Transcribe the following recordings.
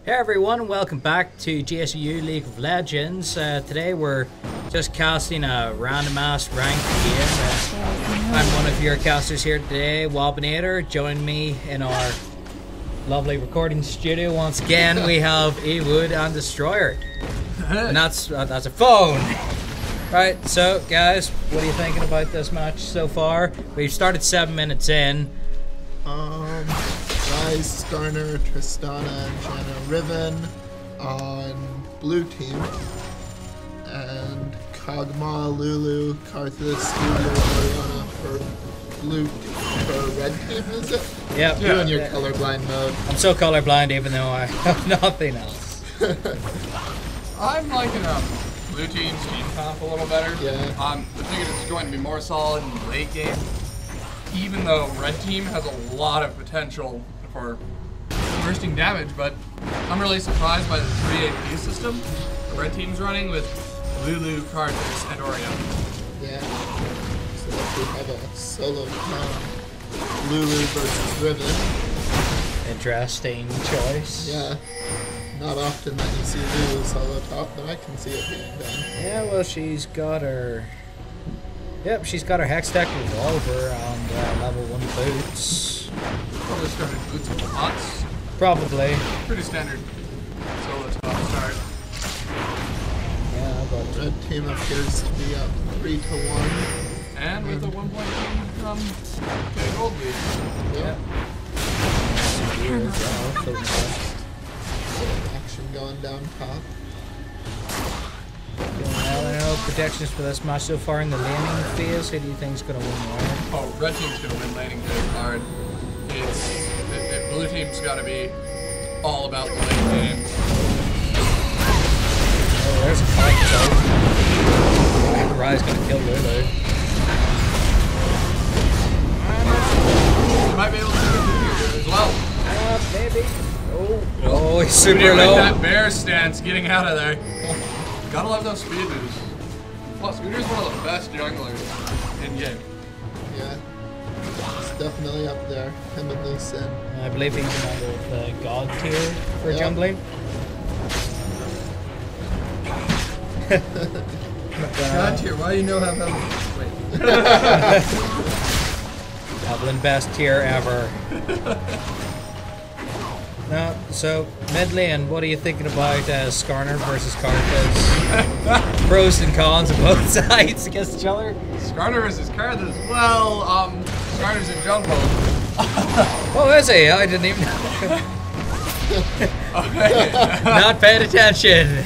Hey everyone, welcome back to GSUU League of Legends. Today we're just casting a random ass ranked game. I'm one of your casters here today, Wobbinator. Join me in our lovely recording studio once again. We have Ewood and Destroyer. And that's a phone. Right, so guys, what are you thinking about this match so far? We've started 7 minutes in. Rise, Skarner, Tristana, and Janna Riven on blue team, and Kog'Maw, Lulu, Karthus, Orianna for red team, is it? Yep. You're in your colorblind mode. I'm so colorblind even though I have nothing else. I'm liking blue team's team comp a little better. Yeah. I think it's going to be more solid in the late game, even though red team has a lot of potential for bursting damage, but I'm really surprised by the 3 AP system the red team's running with Lulu, Karthus, and Orianna. Yeah. So if we have a solo comp, Lulu versus Riven. Interesting choice. Yeah. Not often that you see Lulu solo top, but I can see it being done. Yeah, well, she's got her... Yep, she's got her Hextech Revolver and level 1 boots. Probably started boots with the pots. Probably. Pretty standard solo top start. Yeah, but... Red team appears to be up 3-1. And with a 1 point lead from the gold lead. Yeah. Action going down top. Well, I know predictions for this match so far in the laning phase. Who do you think is going to win there? Oh, red team's going to win laning phase hard. Blue team's got to be all about the late game. Oh, there's a fight though. Rye's going to kill Lulu. You might be able to do it as well. Maybe. Oh, he's super low. That bear stance getting out of there. Gotta love those speed moves. Plus, Udir's one of the best junglers in game. Yeah. It's definitely up there. Him and Lee Sin. I believe he's a member of the God tier for jungling. God tier, why do you know how Wait. Goblin best tier ever. No, so mid lane, what are you thinking about Skarner versus Karthus? Pros and cons of both sides against each other. Skarner versus Karthus. Well, Skarner's in jungle. Oh, is he? I didn't even know. Okay. Not paying attention.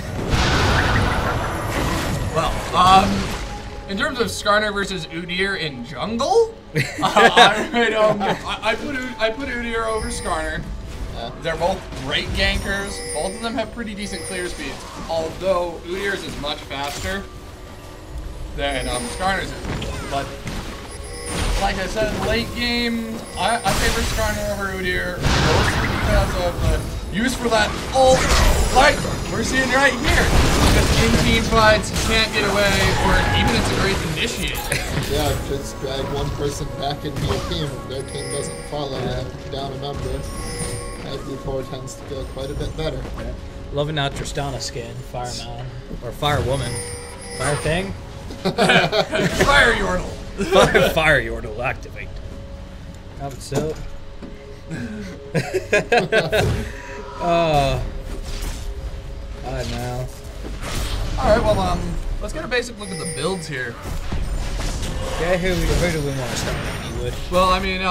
Well, in terms of Skarner versus Udyr in jungle, I put Udyr over Skarner. They're both great gankers. Both of them have pretty decent clear speeds. Although Udyr's is much faster than Skarner's is. But like I said, late game, I favor Skarner over Udyr, mostly because of the use for that ult, like we're seeing right here. Because in team fights, you can't get away, or even it's a great initiate. Yeah, just drag one person back into your team if their team doesn't follow down a number. F4 tends to go quite a bit better. Yeah. Loving that Tristana skin, Fireman. Or Firewoman. Fire thing? Fire Yordle. Fire Yordle, activate. Have it so. Oh. I don't know. Alright, well, let's get a basic look at the builds here. Yeah, who do we want to start with? Well, I mean,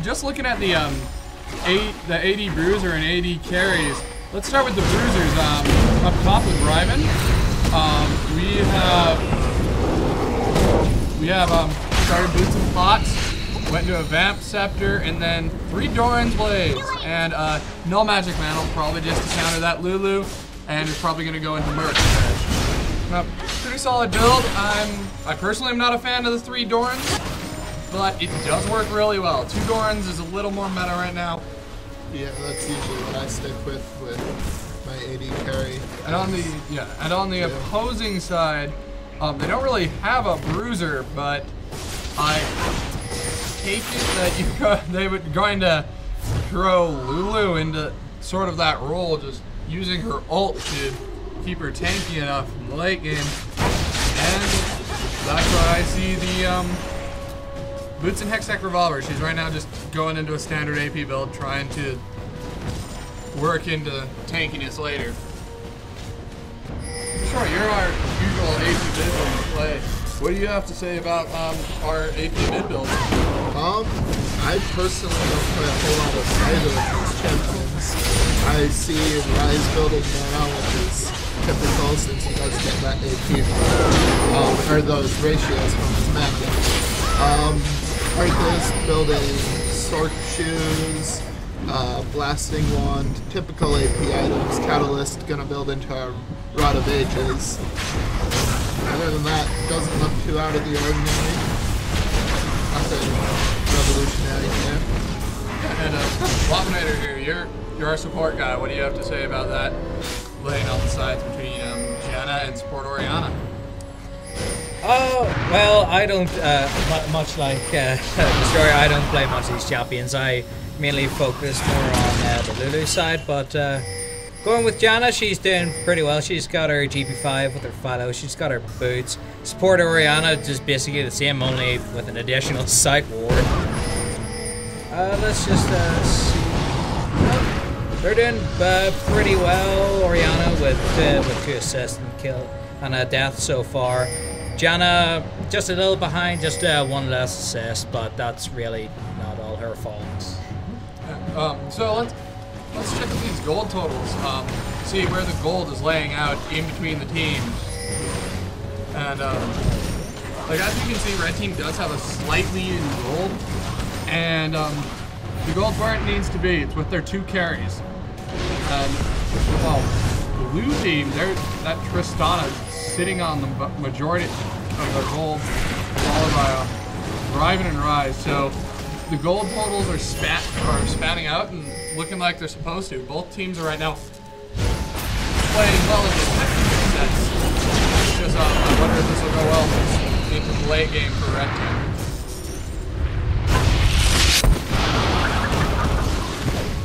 just looking at the AD Bruiser and AD carries. Let's start with the Bruisers. Up top with Ryman, we have started Boots and Pots, went into a Vamp Scepter, and then 3 Doran's Blades, and Null Magic Mantle, probably just to counter that Lulu, and it's probably going to go into Merc. Pretty solid build. I personally am not a fan of the 3 Dorans, but it does work really well. 2 Dorans is a little more meta right now. Yeah, that's usually what I stick with my AD carry. And on the opposing side, they don't really have a Bruiser, but I take it that they were going to throw Lulu into sort of that role, just using her ult to keep her tanky enough in the late game. And that's why I see the Boots and Hextech Revolver. She's right now just going into a standard AP build, trying to work into tankiness later. Sure, you're our usual AP mid build to play. What do you have to say about our AP mid build? I personally don't play a whole lot of either of these champions. I see Rise building now, which is typical since he does get that AP or those ratios from his method. Arthas building Sword Shoes, Blasting Wand, typical AP items. Catalyst gonna build into our Rod of Ages. Other than that, doesn't look too out of the ordinary. Nothing revolutionary here. And Wappinator here, you're our support guy. What do you have to say about that? Laying out the sides between Gianna and Support Oriana. Oh, well, I don't, much like Destroyer, I don't play much of these champions. I mainly focus more on the Lulu side, but going with Gianna, she's doing pretty well. She's got her GP5 with her follow, she's got her boots. Support Oriana, just basically the same, only with an additional sight ward. Let's just see. They're doing pretty well. Oriana with 2 assists and kill and a death so far. Gianna just a little behind, just 1 less assist, but that's really not all her fault. So let's check out these gold totals. See where the gold is laying out in between the teams. And like as you can see, red team does have a slight lead in gold, and the gold's where it needs to be. It's with their 2 carries. And well, blue team, that Tristana sitting on the majority of their gold, followed by Riven and Rise. So the gold totals are spanning out and looking like they're supposed to. Both teams are right now playing well in the technical sense. It's just I wonder if this will go well into the late game for red team.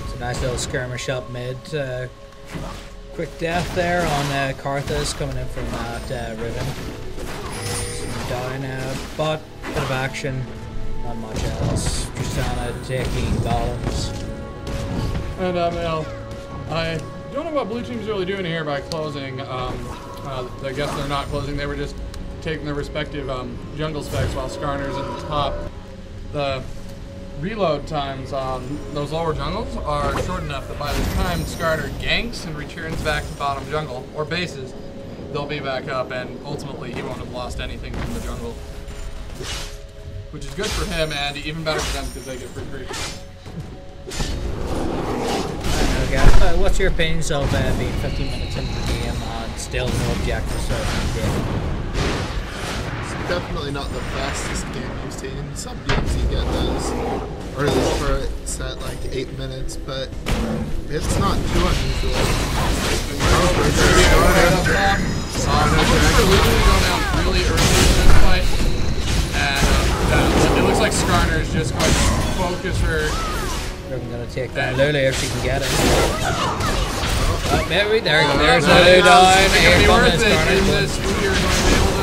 It's a nice little skirmish up mid. Quick death there on Karthus coming in from that Riven. Down, but bit of action, not much else. Tristana taking golems. And well, I don't know what blue team's really doing here by closing. I guess they're not closing, they were just taking their respective jungle specs while Skarner's in the top. The reload times on those lower jungles are short enough that by the time Skarner ganks and returns back to bottom jungle, or bases, they'll be back up, and ultimately he won't have lost anything from the jungle. Which is good for him, and even better for them because they get free creep. Okay. What's your opinions of being 15 minutes into the game and still no objectives? It's definitely not the fastest game you've seen. Some games you get those early spurts at like 8 minutes, but it's not too unusual. I think we're literally going down really early in this fight, and it looks like Skarner is just going to focus her. I'm going to take that Lulu if she can get it. Oh, maybe there's Lulu down.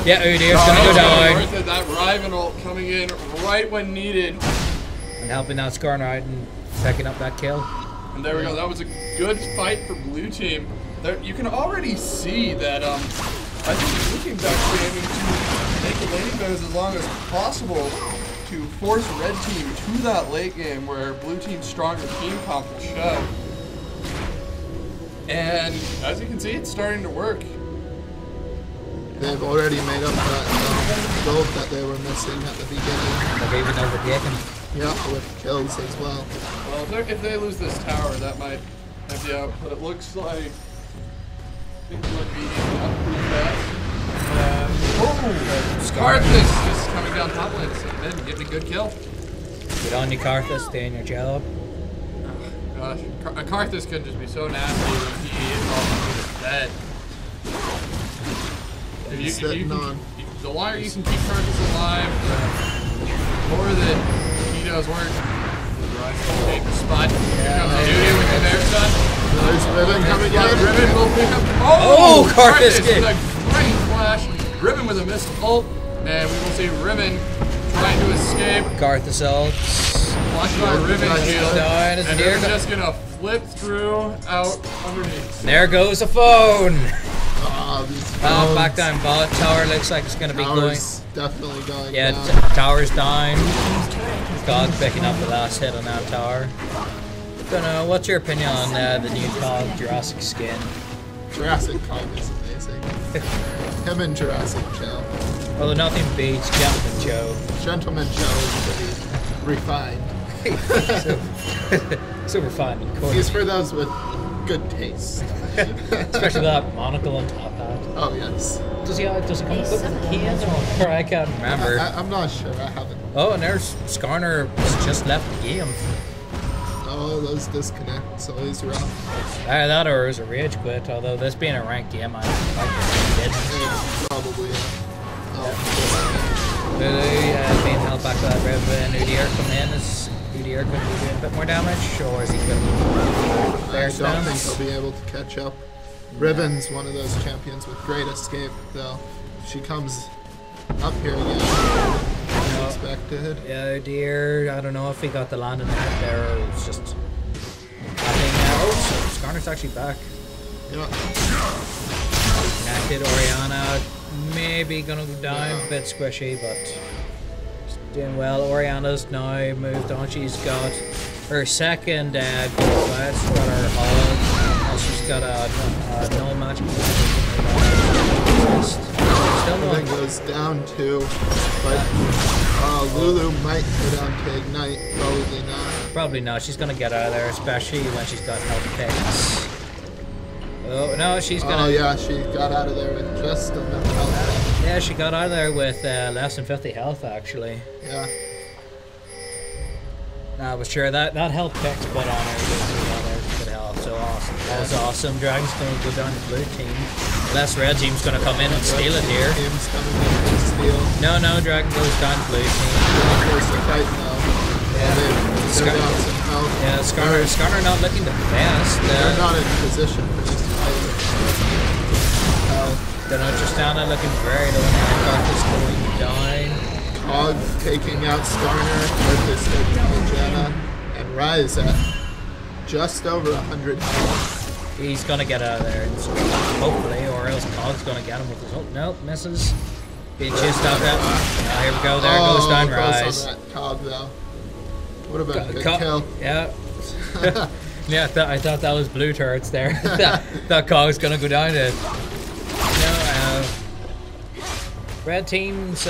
Yeah, Udir's going to go down. That Riven ult coming in right when needed. And helping out Skarner out and picking up that kill. And there we go. That was a good fight for blue team. There, you can already see that I think blue team's actually aiming to make the laning phase as long as possible to force red team to that late game where blue team's stronger team comp will show. And as you can see, it's starting to work. They've already made up that gold that they were missing at the beginning. They've even overtaken. Yeah, with kills as well. Well, if they lose this tower, that might be out. But it looks like things might be up pretty fast. Karthus just coming down top lane and getting a good kill. Get on your Karthus, stay in your jello. Oh, gosh, Karthus can just be so nasty when he is all dead. The longer you can keep Karthus alive, the more that he does work. take the spot. Here comes Duty with the bear stun. There's Riven coming in. Riven will pick up. Oh, Karthus with a great flash. Riven with a missed ult. And we will see Riven trying to escape. Karthus ults. Watch out, Riven shield. Down. And Riven's just gonna flip through out underneath. There goes the phone. Oh, Back down bot. Tower looks like it's gonna be going. Definitely going Yeah, down. tower's down. God picking up the last hit on that tower. Don't know. What's your opinion on the new COG Jurassic skin? Jurassic COG is amazing. Him and Jurassic Joe. Although nothing beats Gentleman Joe. Gentleman Joe is pretty refined. Super fun. Of course. He's for those with good taste. Especially that monocle and top hat. Oh yes. Does he come with the keys or I can't remember. I'm not sure. I haven't. Oh, and there's Skarner just left the game. Oh, those disconnects always rough. That or it was a rage quit. Although this being a ranked game, I did. Probably. Lulu being held back by that Riven. Udyr coming in. Is Udyr going to be doing a bit more damage, or is he going to be I don't think he'll be able to catch up. Riven's one of those champions with great escape, though. If she comes up here again, unexpected. Yeah, dear. I don't know if he got the landing hit there or it was just happening now. Oh, Skarner's actually back. Yeah. Connected. Orianna maybe gonna go down. A bit squishy, but she's doing well. Orianna's now moved on. She's got her second gold quest. She's got her hull. She's got a null match. Everything goes down too, but Lulu might go down to Ignite, probably not. Probably not. She's gonna get out of there, especially when she's got health picks. Oh no, she's gonna. Oh yeah, she got out of there with just enough health. Yeah, she got out of there with less than 50 health actually. Yeah. Nah, but sure that health pick's put on her. Good health, so awesome. That was awesome. Dragon's gonna go down to blue team. Unless red team's gonna come in and steal it here. Team's coming in and steal. No, Dragon goes down to blue team. Force to fight now. Yeah. They're down some health. Yeah, Skarner not looking the best. They're not in position for this fight. Don't know, Tristana looking very low now. Karthus going down. COG taking out Skarner, Karthus taking Janna, and Rise at just over 100 health. He's gonna get out of there, hopefully, or else COG's gonna get him with his ult. Nope, misses. Being chased out that. Oh, here we go, there goes down Rise. On that COG though. Would have been a good kill. Yeah. Yeah, I thought that was blue turrets there. that COG's gonna go down to. Red team's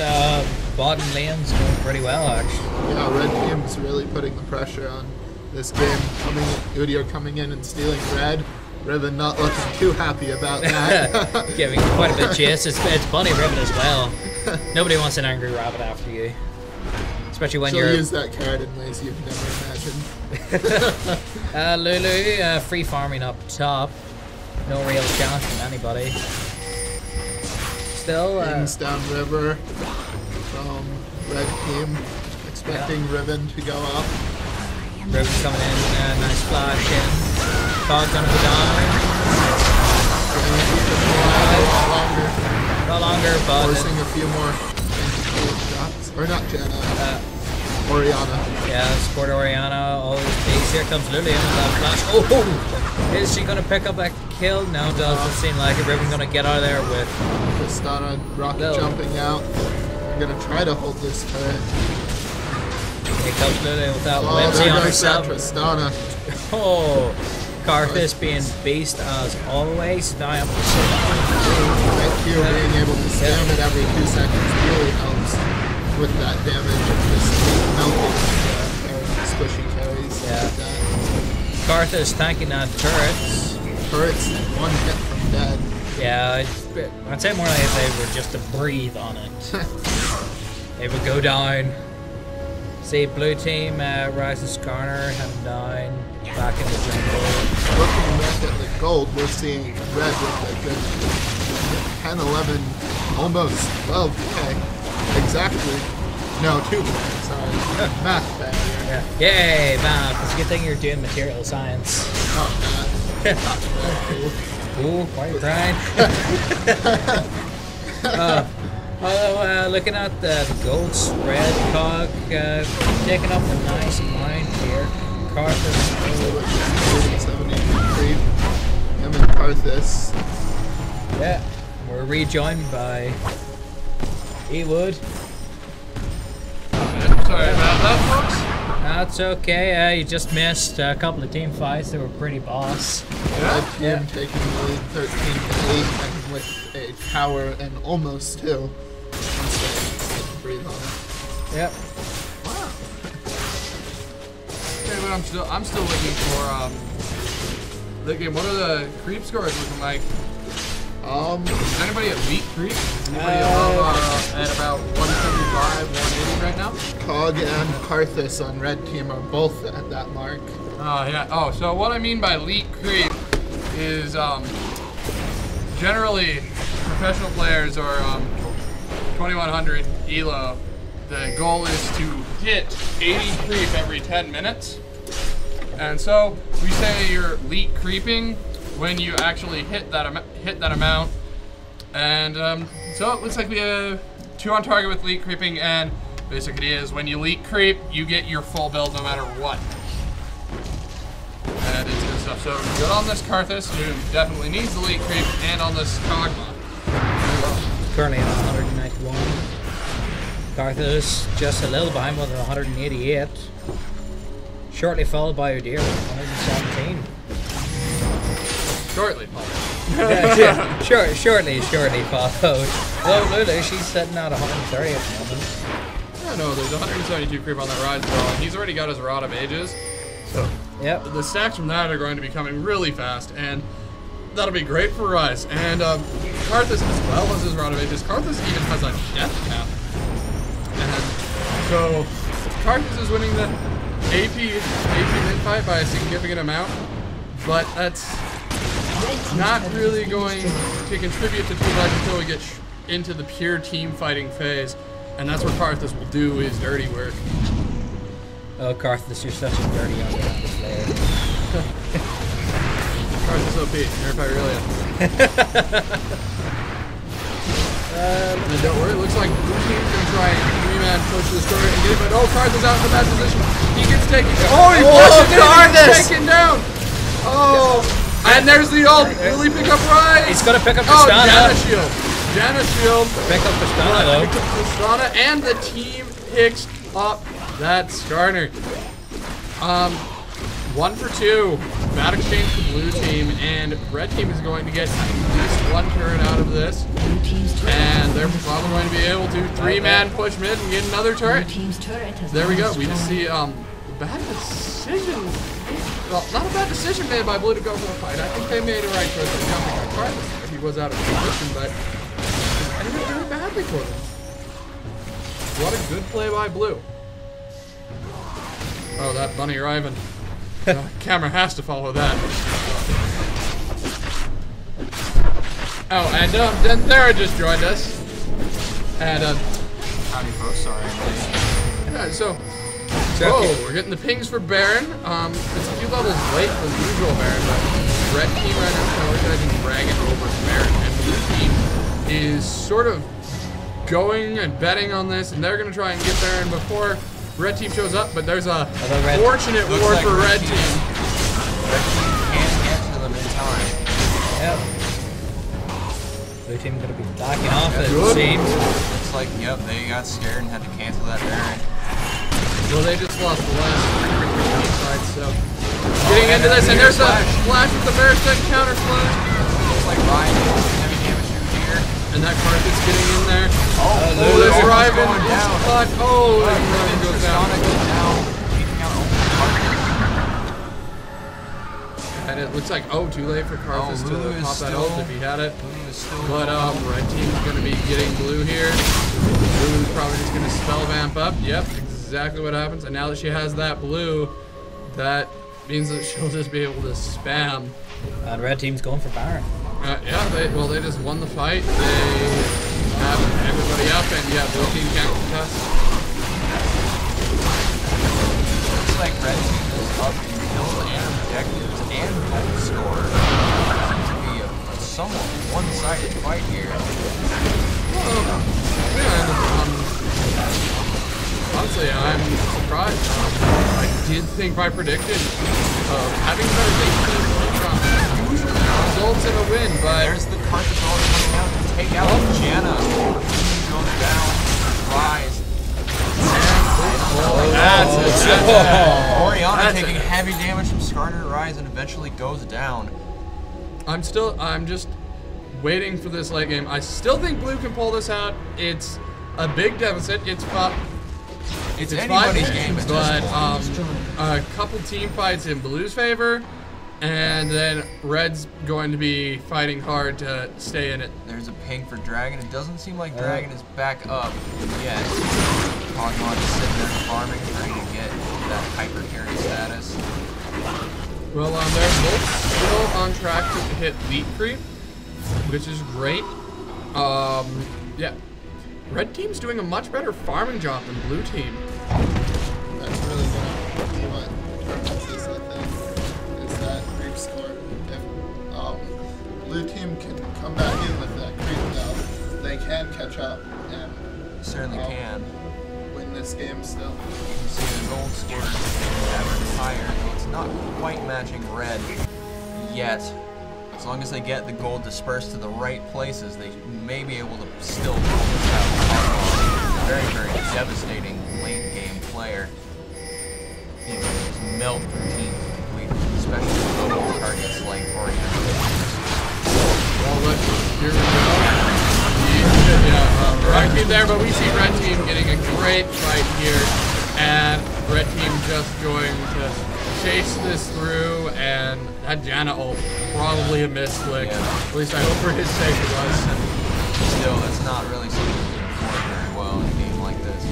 bottom lane's going pretty well, actually. Yeah, red team's really putting the pressure on this game. Udyr coming in and stealing red. Riven not looking too happy about that. Giving quite a bit of chase. It's funny Riven as well. Nobody wants an angry rabbit after you. Especially when She'll you're... use that card in ways you've never imagined. Lulu, free farming up top. No real challenge from anybody. Still... Kings downriver from red team. Expecting Riven to go up. Riven's coming in, nice flash in. COG's gonna go down. No longer, but... Forcing a few more shots. Or not Janna. Orianna. Yeah, support Orianna, always base. Here comes Lily in with that flash. Oh! Is she gonna pick up that kill? No, it doesn't seem like it. Riven's gonna get out of there with... Tristana rocket jumping out. I'm gonna try to hold this turret. Here comes Lily with that Oh, whimsy there on goes that herself. Tristana. Oh! Karthus being beast as always. Now I'm Thank you, being able to spam it every 2 seconds really helps with that damage and just melting squishy carries. Yeah. Like that. Karthus tanking that turrets. Turrets, 1 hit from dead. Yeah, I'd say more like if they were just to breathe on it. They would go down. See, blue team, Rise and Skarner heading down. Back in the jungle. Looking back at the gold, we're seeing red with a good 10, 11, almost 12k. Exactly. No, 2k, sorry. Math bad here. Yeah. Yay, man. It's a good thing you're doing material science. Oh, Ooh, why are you crying? Looking at the gold spread, Cog taking up a nice amount here. Carthus. 70 creep. Him and Carthus. Yeah, we're rejoined by E-Wood. Sorry about that, folks. That's okay. You just missed a couple of team fights that were pretty boss. Red team taking the lead 13-8 and with a tower and almost still. Breathe on it. Yep. Wow. Okay, but I'm still looking for the game. What are the creep scores looking like? Is anybody at elite creep? Anybody above at about 175, 180 right now? Cog and Carthus on red team are both at that mark. Oh yeah. Oh, so what I mean by elite creep is generally professional players are 2100 elo. The goal is to hit 80 creep every 10 minutes. And so we say you're elite creeping when you actually hit that amount. And so it looks like we have 2 on target with elite creeping, and basically is when you elite creep, you get your full build no matter what. And it's good stuff. So good on this Carthus, who definitely needs the elite creep, and on this Cogma. Currently at 191. Carthus just a little behind with 188. Shortly followed by Udir with 117. Shortly followed. Shortly followed. Well, Lulu, she's sitting at 130 at the moment. Yeah, no, there's 172 creep on that rise as well, and he's already got his Rod of Ages. So yep. The stacks from that are going to be coming really fast, and that'll be great for Rise. And Carthus, as well as his Rod of Ages, Carthus even has a death cap. And so Carthus is winning the AP mid fight by a significant amount, but that's not really going to contribute to too much until we get into the pure team fighting phase, and that's where Carthus will do his dirty work. Oh, Carthus, you're such a dirty underhand player. Carthus OP, Nerf Irelia. And don't worry, it looks like blue team's gonna try and 3-man push this story and get it, but oh, Carthus out in the bad position. He gets taken down. Oh, he flushes it, he gets taken down. Oh, and there's the ult. Will he pick up Rise? He's gonna pick up Oh, Tristana. Janna shield. Janna shield. Pick up Tristana though. Pick up Tristana, and the team picks up that Skarner. 1 for 2. Bad exchange for blue team, and red team is going to get at least 1 turret out of this. And they're probably going to be able to 3-man push mid and get another turret. There we go. We just see bad decision. Well, not a bad decision made by blue to go for the fight. I think they made a right choice of jumping on Carthus. He was out of position, but it ended up really badly for them. What a good play by blue. Oh, that bunny arriving. Camera has to follow that. Oh, and then Thera just joined us. And howdy folks, sorry I'm late. Yeah, so we're getting the pings for Baron. It's a few levels late for the usual Baron, but red team right now is prioritizing Dragon over Baron, and blue team is sort of going and betting on this, and they're gonna try and get Baron before red team shows up, but there's a fortunate ward for red team. Red team can't get to them in time. Yep. Blue team gonna be backing off it seems. It's like, yep, they got scared and had to cancel that Baron. Well, they just lost the last side, so getting into this, and there's a flash with the Bear Stick counter flash. Looks like Ryan is heavy damage through here. And that Carthus getting in there. Oh, there's Riven. down. Oh, and Riven goes down. Taking out And it looks like, too late for Carthus to pop that ult if he had it. But red team's gonna be getting blue here. Blue's probably just gonna spell vamp up. Yep, exactly what happens. And now that she has that blue, that means that she'll just be able to spam. And red team's going for Baron. Yeah, they just won the fight. They have everybody up, and yeah, blue team can't contest. like Red Team is up in kills and objectives and gold score. Seems to be a somewhat one-sided fight here. Honestly, I'm surprised. I did think my prediction of having better team usually results in a win, but There's the Carthage coming out to take out Janna. Goes down, Rise. Oriana taking heavy damage from Skarner Rise and eventually goes down. I'm just waiting for this late game. I still think Blue can pull this out. It's a big deficit. It's anybody's 5 game games, at this but a couple team fights in Blue's favor, and then Red's going to be fighting hard to stay in it. There's a ping for Dragon. It doesn't seem like Dragon is back up yet. Pokemon is sitting there farming, trying to get that hyper carry status. Well, they're both still on track to hit Leap Creep, which is great. Yeah. Red Team's doing a much better farming job than Blue Team. That's really gonna be what determines this, I think, is that creep score. If Blue Team can come back in with that creep now, they can catch up and Certainly can. win this game still. You can see the gold score is ever higher, though it's not quite matching Red yet. As long as they get the gold dispersed to the right places, they may be able to still pull this out. Very, very devastating late game player. He was melt the team completely, especially with targets like Oriana. Well, here we go. Red Team there, but we see Red Team getting a great fight here, and Red Team just going to chase this through, and that Janna ult probably a misclick. Yeah. At least I hope for his sake it was. Still, that's not really something you can afford very well in a game like this.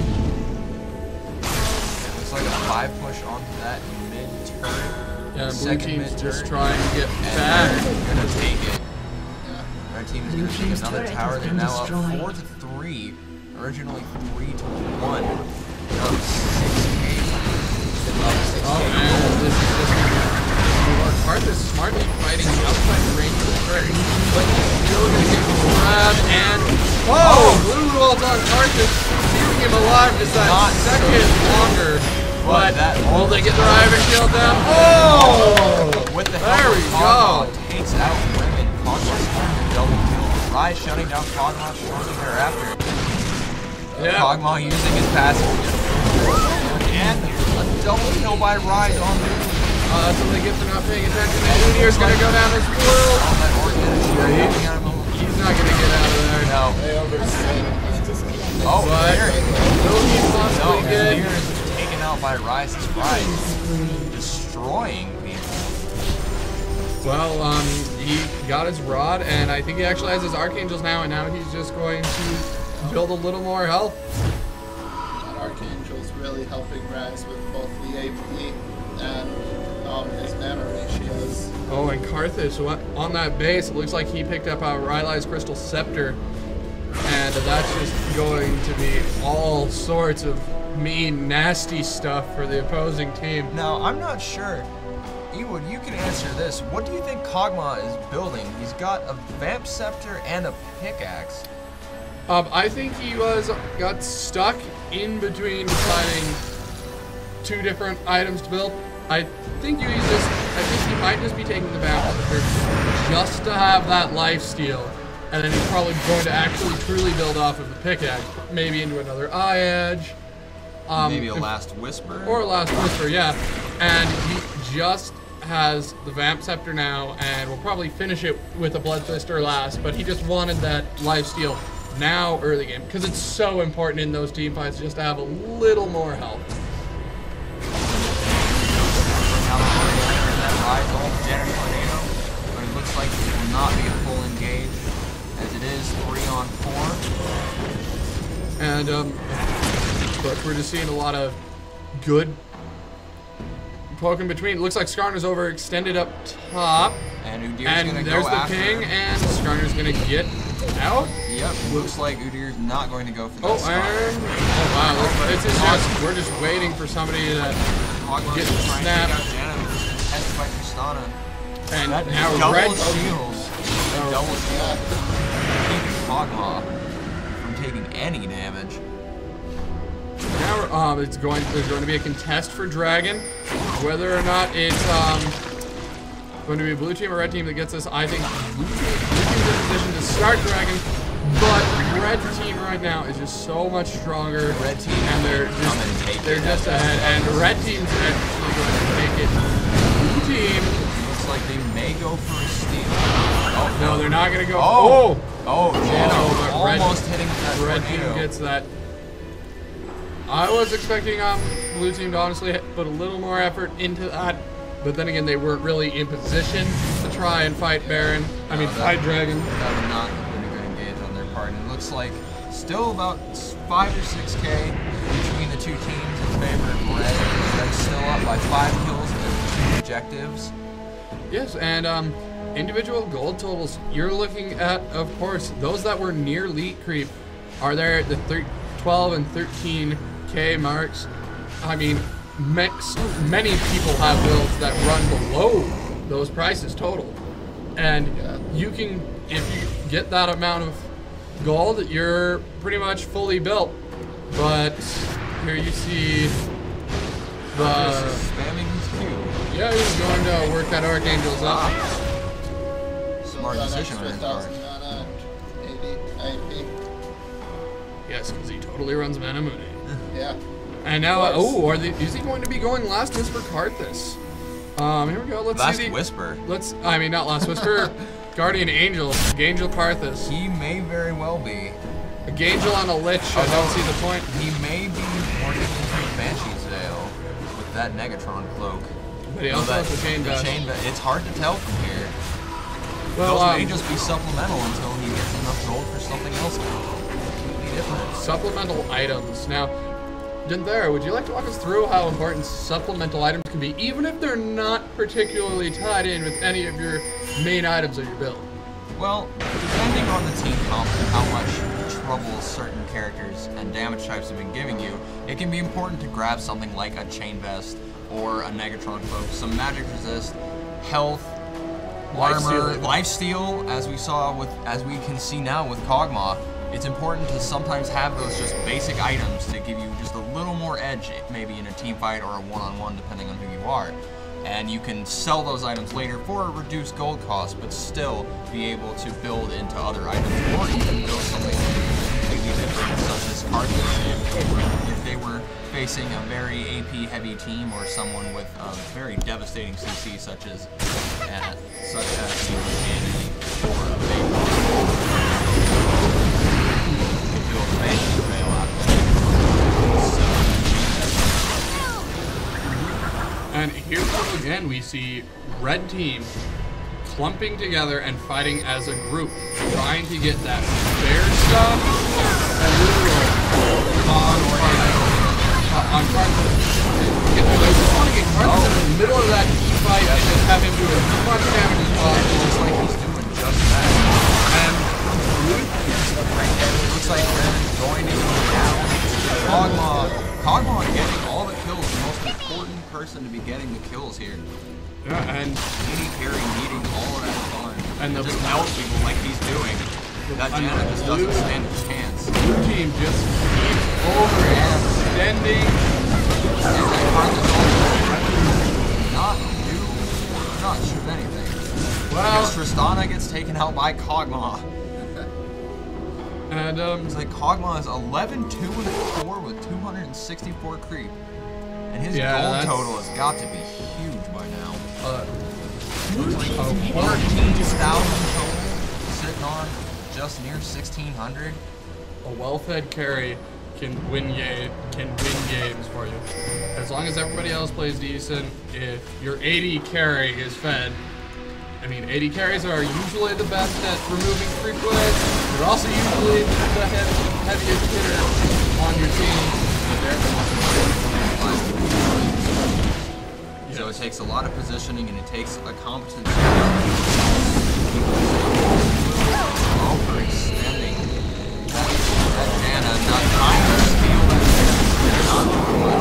It looks like a 5 push onto that mid-turn. Yeah, Blue Second Team's mid-turn. just trying to get And back. they're gonna take it. Red Team is gonna take another tower. They're now up 4-3. Originally 3-1. Up 6K. Oh man, this is just Carthage is smartly fighting outside the range of the turret, but he's still gonna get grabbed and Blue ult on Carthage, keeping him alive just that second longer. But will they get the Rive and kill them? Oh! With the There we Pogmon go. takes out Women. Pogmon's going to double kill. Rise shutting down Pogmon shortly thereafter. Yeah. Pogmon using his passive. And a double kill by Rise on Moon. That's what they get for not paying attention. And Unier's gonna go down as well. He's not gonna get out of there. No. They overstayed. Oh, But there. will he possibly No, get? Spear is taken out by Rise's Rise. Destroying people. Well, he got his rod, and I think he actually has his Archangels now, and now he's just going to build a little more health. That Archangel's really helping Rise with both the AP and his mana ratios. Oh, and Carthage, so on that base, it looks like he picked up Rylai's Crystal Scepter, and that's just going to be all sorts of mean, nasty stuff for the opposing team. Now, I'm not sure. Ewood, you can answer this. What do you think Kog'Maw is building? He's got a Vamp Scepter and a pickaxe. I think he got stuck in between deciding 2 different items to build. I think he might just be taking the Vamp Scepter just to have that lifesteal, and then he's probably going to actually truly build off of the pickaxe, maybe into another Eye Edge. Maybe a Last Whisper? Or a Last Whisper, yeah. And he just has the Vamp Scepter now, and will probably finish it with a Bloodthirster last, but he just wanted that lifesteal now early game, because it's so important in those team fights just to have a little more health. Now that Rise ult Jenner Tornado, but it looks like it will not be a full engage, as it is 3-on-4. And, but we're just seeing a lot of good poke in between. It looks like Skarner's overextended up top. And Udyr's And gonna there's go the after ping, him. and Skarner's gonna get out. Yep, looks like Udyr's not going to go for Oh, that spot. oh wow, this is just, we're just waiting for somebody to Hogwarts get is trying to snapped. take out Janet, who's contested by Tristana. And That now double Red shields. That double shield. Keeping Hogma from taking any damage. Now there's going to be a contest for Dragon. Whether or not it's going to be a blue team or red team that gets this, I think blue team's in position to start Dragon, but red team right now is just so much stronger. Red team and they're just ahead, and red team's actually going to take it. Blue team looks like they may go for a steal. Oh no, they're not going to go. Jano almost hitting that red tornado. team gets that. I was expecting blue team to honestly put a little more effort into that, but then again, they weren't really in position to try and fight Baron. Fight Dragon. That would not have been a good engage on their part. And it looks like still about 5 or 6K between the two teams in favor of Red. Red's still up by 5 kills and 2 objectives. Yes, and individual gold totals, you're looking at, of course, those that were near elite creep are there at the 12 and 13K marks. I mean, many people have builds that run below those prices total. And you can, if you get that amount of gold, you're pretty much fully built. But here you see the... Spamming his Q. Yeah, he's going to work that Archangel's up. Smart decision on his part. Yes, because he totally runs Mana Moon. Yeah. And now, is he going to be going Last Whisper Karthus? Here we go. Let's Last see. Whisper. Not Last Whisper. Guardian Angel. Gangel Karthus. He may very well be. A Gangel on a Lich. I don't see the point. He may be morning into Banshee's Veil with that Negatron cloak. But he also has the Chain Vest. It's hard to tell from here. Well, those may just be supplemental until he gets enough gold for something else completely different. Supplemental items. Now, Dinthera, would you like to walk us through how important supplemental items can be, even if they're not particularly tied in with any of your main items of your build? Well, depending on the team comp and how much trouble certain characters and damage types have been giving you, it can be important to grab something like a Chain Vest or a Negatron Cloak, some magic resist, health, armor, lifesteal, as we can see now with Kog'Maw. It's important to sometimes have those just basic items to give you just a little more edge, maybe in a team fight or a one-on-one, depending on who you are. And you can sell those items later for a reduced gold cost, but still be able to build into other items, or even build something completely different, such as Karthus. If they were facing a very AP-heavy team or someone with a very devastating CC, such as Annie or a big And here again we see red team clumping together and fighting as a group, trying to get that bear stuff on Karthus. They just want to get Karthus in the middle of that fight and just have him do as much damage as possible. Looks like he's doing just that. And it looks like Brennan's going to go down. Kog'Maw getting all the kills, the most important person to be getting the kills here. yeah, and Any carry needing all of that fun. And the just melt people like he's doing. That Janet just doesn't stand a chance. blue team just keeps overextending. And that Karthus not sure of anything. Well, Because Tristana gets taken out by Kog'Maw. and It's like Kog'Maw is 11, 2, and 4 with 264 creep. And his gold total has got to be huge by now. Looks like 14,000 total, sitting on just near 1,600. a well-fed carry can win games for you. As long as everybody else plays decent, if your 80 carry is fed, 80 carries are usually the best at removing free play. They're also usually the heaviest hitter on your team. So it takes a lot of positioning, and it takes a competent overextending that Nana, not trying to steal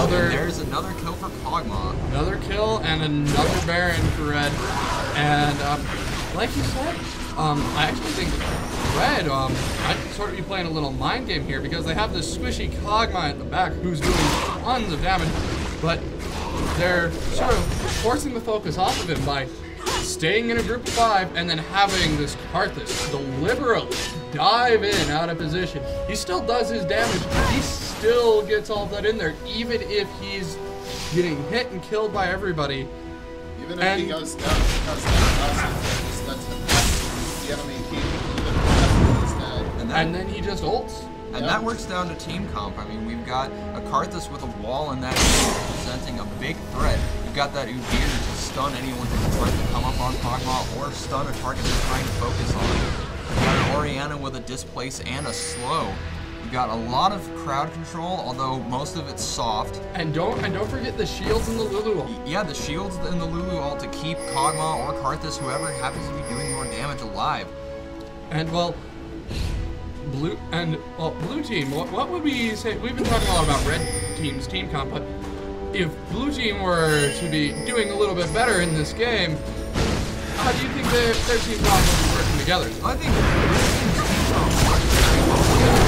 that. There's another kill for Kog'Maw. Another kill and another Baron for Red. And like you said, I actually think Red might sort of be playing a little mind game here, because they have this squishy Kog'Maw at the back who's doing tons of damage, but they're sort of forcing the focus off of him by staying in a group of 5 and then having this Karthus deliberately dive in out of position. He still does his damage. He still gets all that in there, even if he's getting hit and killed by everybody. Even if he goes down, just lets the enemy keep and then he just ults. And that works down to team comp. I mean, we've got a Karthus with a wall in that team presenting a big threat. You've got that Udyr to stun anyone who's trying to come up on Kog'Maw or stun a target they're trying to focus on. You've got an Orianna with a displace and a slow. You've got a lot of crowd control, although most of it's soft. And don't forget the shields and the Lulu ult. Yeah, the shields and the Lulu ult to keep Kog'Maw or Karthus, whoever happens to be doing more damage, alive. And well, blue team, what would we say? We've been talking a lot about red team's team comp, but if blue team were to be doing a little bit better in this game, how do you think their team comp would be working together? I think blue team's team comp works very well together.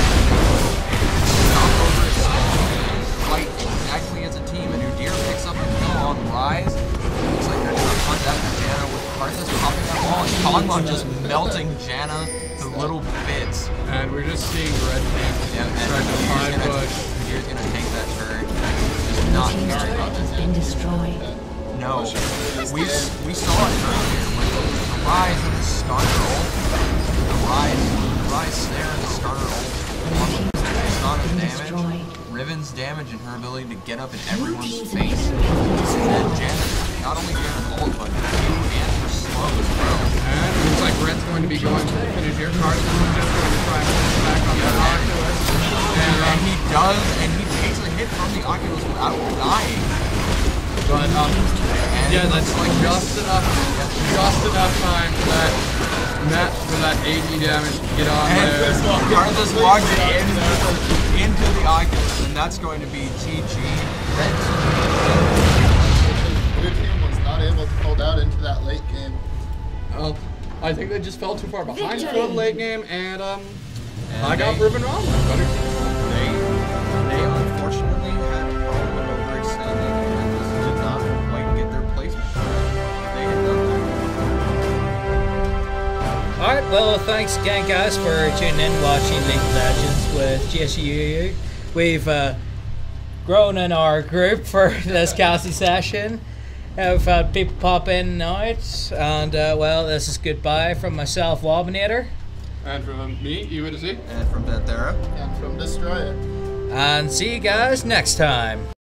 Fight exactly as a team, and Udyr picks up a kill on Rise. Looks like they're gonna hunt after Janna with Karthus popping that wall, and Kog'Maw just melting Janna to little bits. And we're just seeing red team trying to find push. Udyr's gonna take that turn. Just not caring about this. Been destroyed. No, we saw it earlier with the Rise and the starter ult. The Rise snare and the starter ult. Sonic damage, Riven's damage, and her ability to get up in everyone's face. And Janna not only get an ult, but Q and her slow as well. And it looks like Red's going to be going to the finish here. Karthus is just going to try and push back on that Oculus. And he does, and he takes a hit from the Oculus without dying. But yeah, that's like just enough time for that AD damage to get on there. Karthus walks into the Oculus, and that's going to be GG. Blue team was not able to hold out into that late game. Well, I think they just fell too far behind for the late game, and I got proven wrong. They unfortunately had a problem with overextending, and just did not quite get their placement. They had done that. Alright, well, thanks again, guys, for tuning in, watching League of Legends with GSUU. We've grown in our group for this casting session. We've had people pop in and out, and well, this is goodbye from myself, Wobinator. And from me, Udyr. And from Panthera. And from Destroyer. And see you guys next time.